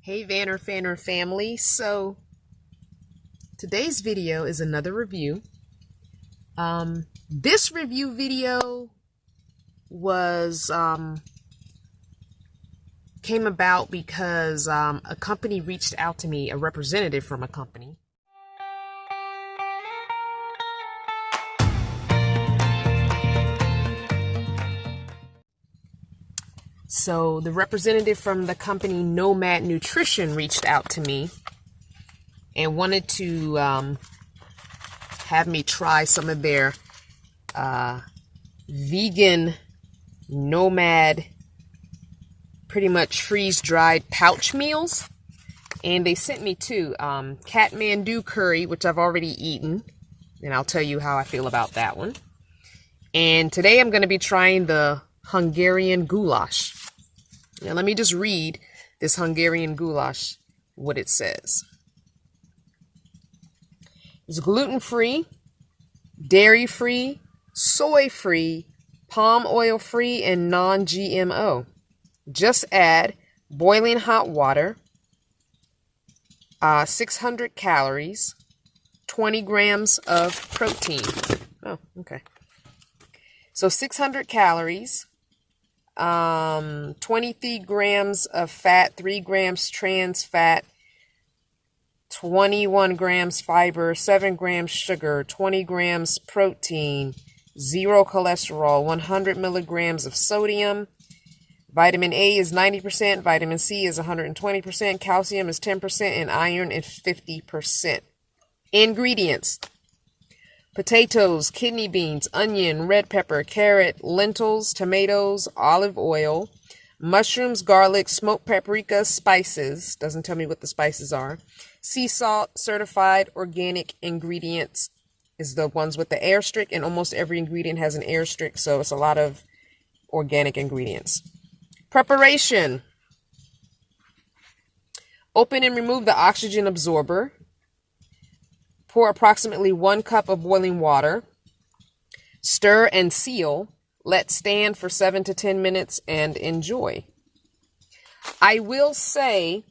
Hey Vanner Fanner family. So today's video is another review. This review video was came about because a company reached out to me, a representative from a company. So the representative from the company Nomad Nutrition reached out to me and wanted to have me try some of their vegan Nomad, pretty much freeze-dried pouch meals. And they sent me two, Kathmandu curry, which I've already eaten, and I'll tell you how I feel about that one. And today I'm going to be trying the Hungarian goulash. Now let me just read this Hungarian goulash, what it says. It's gluten-free, dairy-free, soy-free, palm oil-free, and non-GMO. Just add boiling hot water, 600 calories, 20 grams of protein. Oh, okay. So 600 calories, 23 grams of fat, 3 grams trans fat, 21 grams fiber, 7 grams sugar, 20 grams protein, 0 cholesterol, 100 milligrams of sodium. Vitamin A is 90%, vitamin C is 120%, calcium is 10%, and iron is 50%. Ingredients: potatoes, kidney beans, onion, red pepper, carrot, lentils, tomatoes, olive oil, mushrooms, garlic, smoked paprika, spices. Doesn't tell me what the spices are. Sea salt, certified organic ingredients is the ones with the airstrict, and almost every ingredient has an airstrict, so it's a lot of organic ingredients. Preparation: open and remove the oxygen absorber. Pour approximately 1 cup of boiling water. Stir and seal. Let stand for 7 to 10 minutes and enjoy. I will say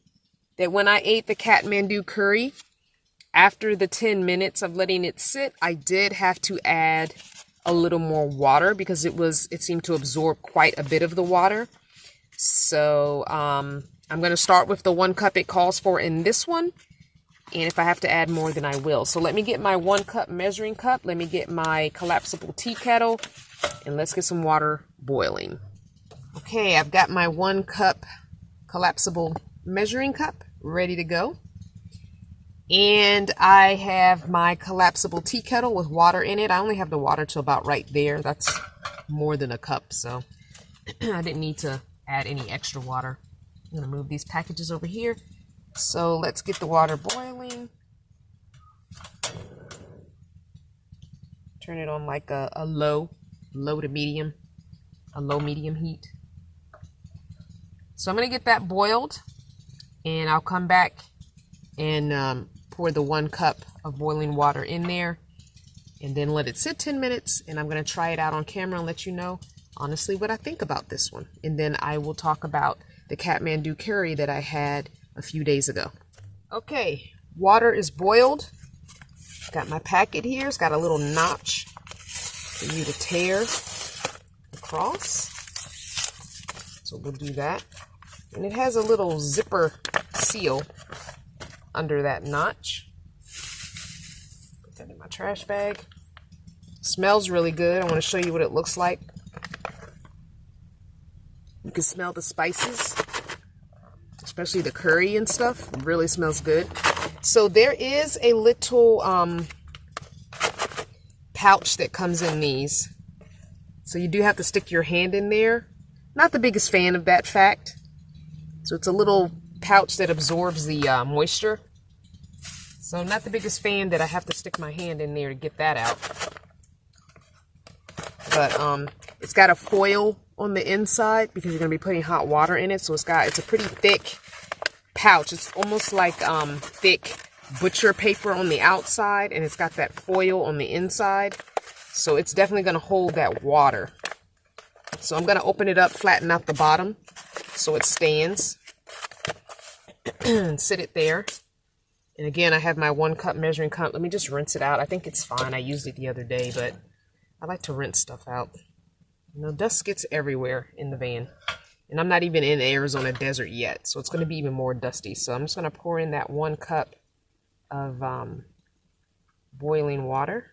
that when I ate the Kathmandu curry, after the 10 minutes of letting it sit, I did have to add a little more water because it seemed to absorb quite a bit of the water. So I'm going to start with the 1 cup it calls for in this one. And if I have to add more, then I will. So let me get my 1 cup measuring cup. Let me get my collapsible tea kettle. And let's get some water boiling. Okay, I've got my 1 cup collapsible measuring cup ready to go. And I have my collapsible tea kettle with water in it. I only have the water to about right there. That's more than a cup, so I didn't need to add any extra water. I'm going to move these packages over here. So let's get the water boiling. Turn it on like a low to medium, a low medium heat. So I'm going to get that boiled, and I'll come back and pour the 1 cup of boiling water in there, and then let it sit 10 minutes, and I'm going to try it out on camera and let you know honestly what I think about this one. And then I will talk about the Kathmandu curry that I had a few days ago. Okay, water is boiled. Got my packet here. It's got a little notch for you to tear across. So we'll do that. And it has a little zipper seal under that notch. Put that in my trash bag. Smells really good. I want to show you what it looks like. You can smell the spices, especially the curry and stuff. It really smells good. So there is a little pouch that comes in these. So you do have to stick your hand in there. Not the biggest fan of that fact. So it's a little pouch that absorbs the moisture. So not the biggest fan that I have to stick my hand in there to get that out. But it's got a foil on the inside because you're going to be putting hot water in it. So it's a pretty thick pouch. It's almost like thick butcher paper on the outside, and it's got that foil on the inside. So it's definitely going to hold that water. So I'm going to open it up, flatten out the bottom so it stands. and sit it there. And again, I have my 1 cup measuring cup. Let me just rinse it out. I think it's fine. I used it the other day, but I like to rinse stuff out. You know, dust gets everywhere in the van. And I'm not even in the Arizona desert yet, so it's going to be even more dusty. So I'm just going to pour in that 1 cup of boiling water.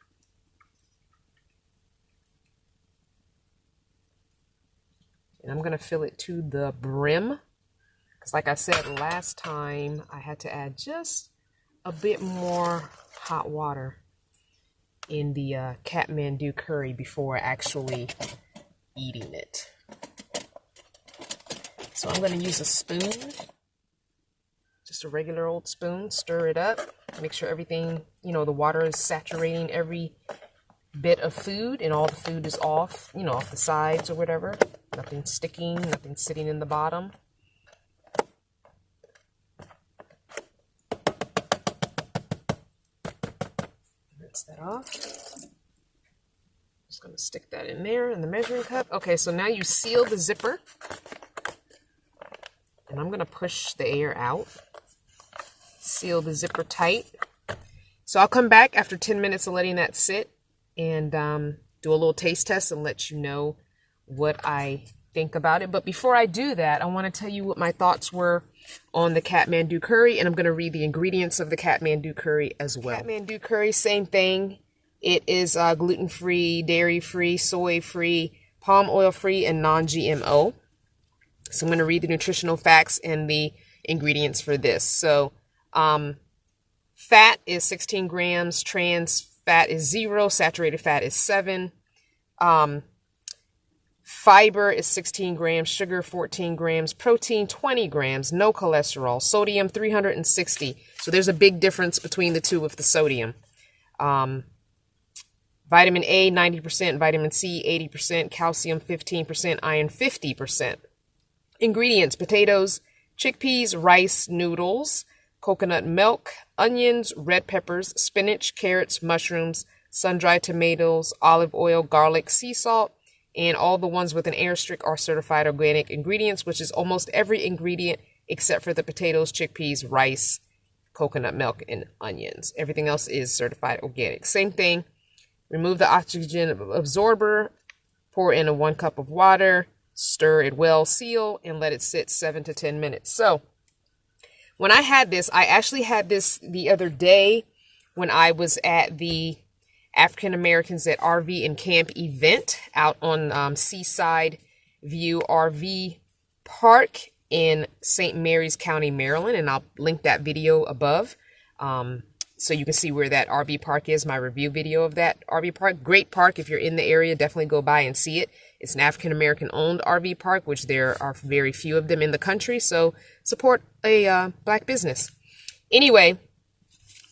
And I'm going to fill it to the brim. Because like I said last time, I had to add just a bit more hot water in the Kathmandu curry before actually eating it. So I'm going to use a spoon, just a regular old spoon, stir it up, make sure everything, you know, the water is saturating every bit of food and all the food is off, you know, off the sides or whatever. Nothing sticking, nothing sitting in the bottom. Rinse that off. Just going to stick that in there in the measuring cup. Okay, so now you seal the zipper. And I'm going to push the air out. Seal the zipper tight. So I'll come back after 10 minutes of letting that sit and do a little taste test and let you know what I think about it. But before I do that, I want to tell you what my thoughts were on the Kathmandu curry. And I'm going to read the ingredients of the Kathmandu curry as well. Kathmandu curry, same thing. It is gluten-free, dairy-free, soy-free, palm oil-free, and non-GMO. So I'm going to read the nutritional facts and the ingredients for this. So fat is 16 grams, trans fat is 0, saturated fat is 7. Fiber is 16 grams, sugar 14 grams, protein 20 grams, no cholesterol, sodium 360. So there's a big difference between the two with the sodium. Vitamin A 90%, vitamin C 80%, calcium 15%, iron 50%. Ingredients: potatoes, chickpeas, rice, noodles, coconut milk, onions, red peppers, spinach, carrots, mushrooms, sun-dried tomatoes, olive oil, garlic, sea salt, and all the ones with an airstrip are certified organic ingredients, which is almost every ingredient except for the potatoes, chickpeas, rice, coconut milk, and onions. Everything else is certified organic. Same thing. Remove the oxygen absorber, pour in a 1 cup of water, stir it well, seal, and let it sit 7 to 10 minutes. So when I had this, I actually had this the other day when I was at the African Americans at RV and Camp event out on Seaside View RV Park in St. Mary's County, Maryland. And I'll link that video above so you can see where that RV park is, my review video of that RV park. Great park. If you're in the area, definitely go by and see it. It's an African American owned RV park, which there are very few of them in the country. So support a black business. Anyway,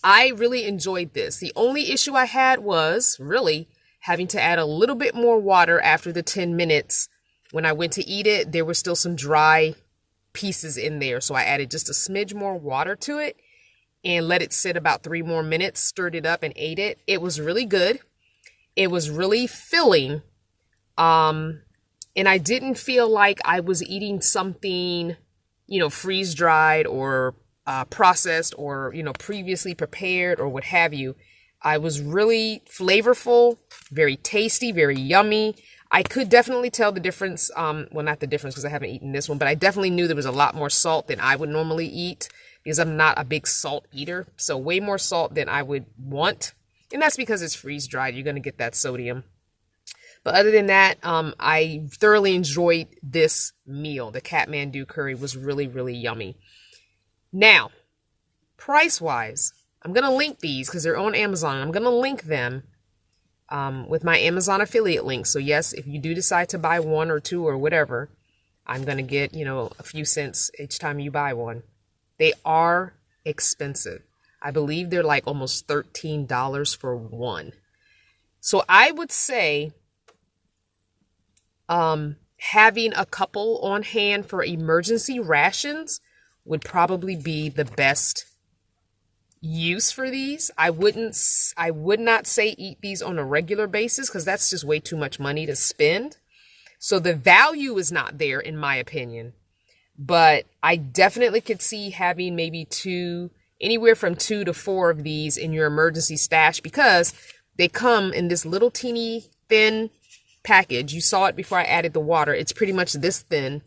I really enjoyed this. The only issue I had was really having to add a little bit more water after the 10 minutes. When I went to eat it, there were still some dry pieces in there. So I added just a smidge more water to it and let it sit about 3 more minutes, stirred it up and ate it. It was really good. It was really filling. And I didn't feel like I was eating something, you know, freeze-dried or processed or, you know, previously prepared or what have you. I was really flavorful, very tasty, very yummy. I could definitely tell the difference. Well, not the difference because I haven't eaten this one, but I definitely knew there was a lot more salt than I would normally eat because I'm not a big salt eater. So way more salt than I would want. And that's because it's freeze-dried. You're going to get that sodium. But other than that, I thoroughly enjoyed this meal. The Kathmandu curry was really, really yummy. Now, price-wise, I'm going to link these because they're on Amazon. I'm going to link them with my Amazon affiliate link. So yes, if you do decide to buy 1 or 2 or whatever, I'm going to get, you know, a few cents each time you buy one. They are expensive. I believe they're like almost $13 for one. So I would say having a couple on hand for emergency rations would probably be the best use for these. I would not say eat these on a regular basis because that's just way too much money to spend. So the value is not there in my opinion. but I definitely could see having maybe anywhere from 2 to 4 of these in your emergency stash, because they come in this little teeny thin package. You saw it before I added the water. It's pretty much this thin.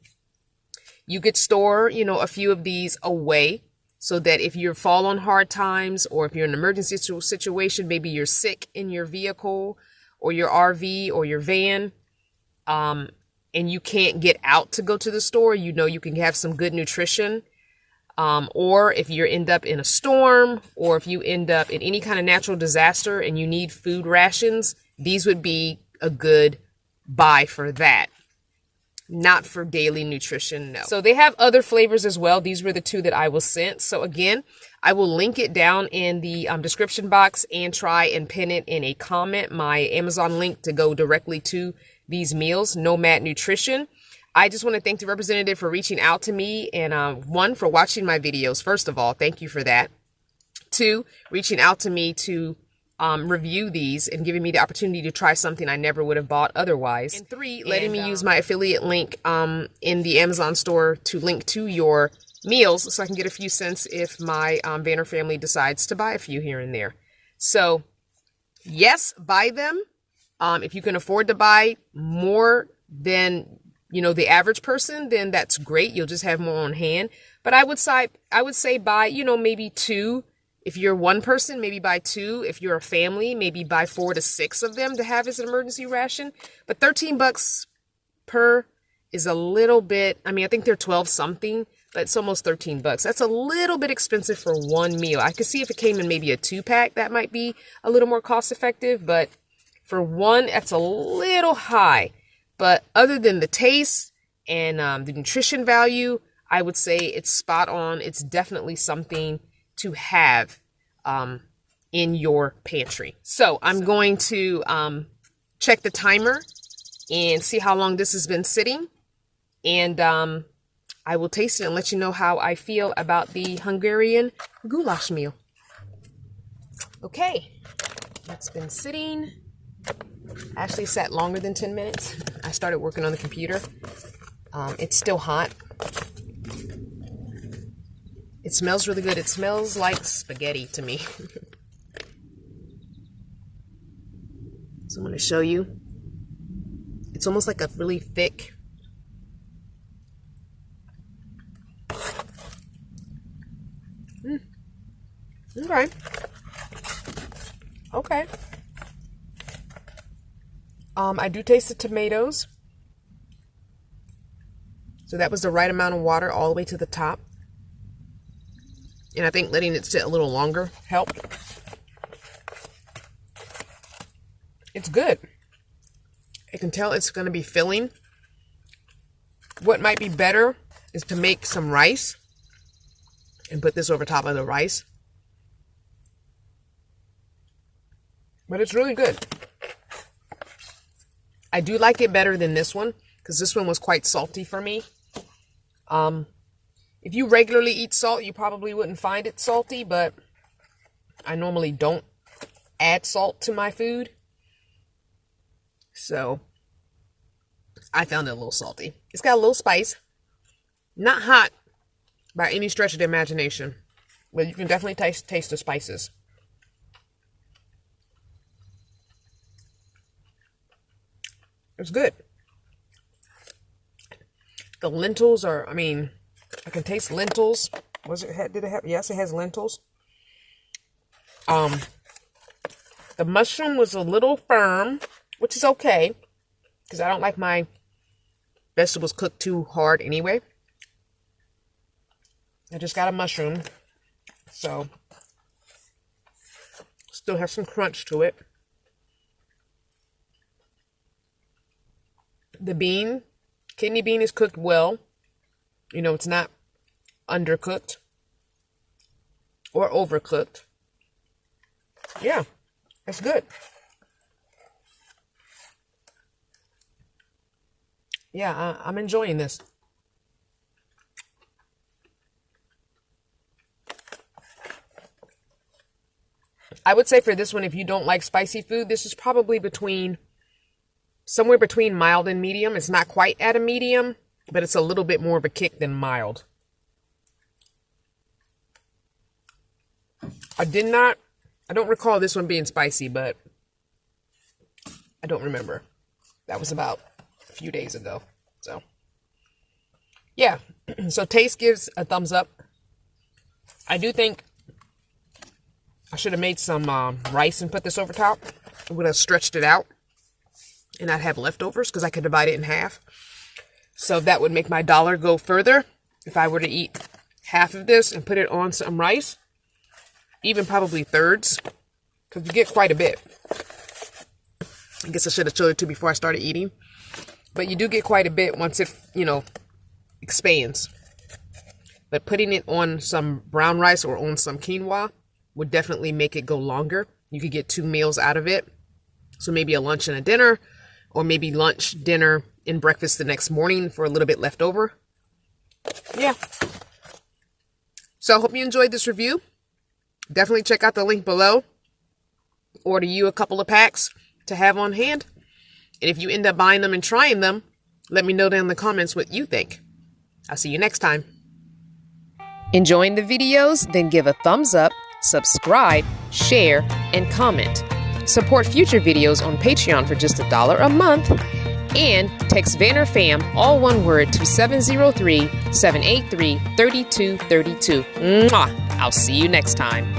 You could store, you know, a few of these away so that if you fall on hard times, or if you're in an emergency situation, maybe you're sick in your vehicle or your RV or your van, and you can't get out to go to the store, you know, you can have some good nutrition. Or if you end up in a storm, or if you end up in any kind of natural disaster and you need food rations, these would be a good buy for that. Not for daily nutrition, no. So they have other flavors as well. These were the 2 that I was sent. So again, I will link it down in the description box and try and pin it in a comment, my Amazon link to go directly to these meals, Nomad Nutrition. I just want to thank the representative for reaching out to me, and 1, for watching my videos. First of all, thank you for that. 2, reaching out to me to review these and giving me the opportunity to try something I never would have bought otherwise. And 3, letting me use my affiliate link in the Amazon store to link to your meals, so I can get a few cents if my Vanner family decides to buy a few here and there. So yes, buy them. If you can afford to buy more than, you know, the average person, then that's great. You'll just have more on hand. But I would say buy, you know, maybe 2. If you're one person, maybe buy 2. If you're a family, maybe buy 4 to 6 of them to have as an emergency ration. But $13 per is a little bit, I mean, I think they're 12 something, but it's almost $13. That's a little bit expensive for one meal. I could see if it came in maybe a 2-pack, that might be a little more cost effective, but for one, that's a little high. But other than the taste and the nutrition value, I would say it's spot on. It's definitely something to have in your pantry. So I'm going to check the timer and see how long this has been sitting. And I will taste it and let you know how I feel about the Hungarian goulash meal. Okay, it's been sitting. Actually sat longer than 10 minutes. I started working on the computer. It's still hot. It smells really good. It smells like spaghetti to me. So I'm going to show you. It's almost like a really thick. Okay. Okay. I do taste the tomatoes. So that was the right amount of water all the way to the top. And I think letting it sit a little longer helped. It's good. I can tell it's going to be filling. What might be better is to make some rice and put this over top of the rice. But it's really good. I do like it better than this one, because this one was quite salty for me. If you regularly eat salt, you probably wouldn't find it salty, but I normally don't add salt to my food. So I found it a little salty. It's got a little spice. Not hot by any stretch of the imagination, but you can definitely taste the spices. It's good. The lentils are, I mean, I can taste lentils. Did it have? Yes, it has lentils. The mushroom was a little firm, which is okay, because I don't like my vegetables cooked too hard anyway. I just got a mushroom, so still have some crunch to it. The bean, kidney bean, is cooked well. You know, it's not undercooked or overcooked. Yeah, it's good. Yeah, I'm enjoying this. I would say for this one, if you don't like spicy food, this is probably somewhere between mild and medium. It's not quite at a medium. but it's a little bit more of a kick than mild. I don't recall this one being spicy, but I don't remember. That was about a few days ago. So, yeah. So taste gives a thumbs up. I do think I should have made some rice and put this over top. I would have stretched it out and I'd have leftovers because I could divide it in half. So that would make my dollar go further if I were to eat half of this and put it on some rice. Even probably thirds, because you get quite a bit. I guess I should have showed it to you before I started eating. But you do get quite a bit once it, expands. But putting it on some brown rice or on some quinoa would definitely make it go longer. You could get 2 meals out of it. So maybe a lunch and a dinner, or maybe lunch, dinner, and breakfast the next morning for a little bit left over. Yeah. So I hope you enjoyed this review. Definitely check out the link below. Order you a couple of packs to have on hand. And if you end up buying them and trying them, let me know down in the comments what you think. I'll see you next time. Enjoying the videos? Then give a thumbs up, subscribe, share, and comment. Support future videos on Patreon for just $1 a month. And text Vanner Fam, all one word, to 703-783-3232. Mwah! I'll see you next time.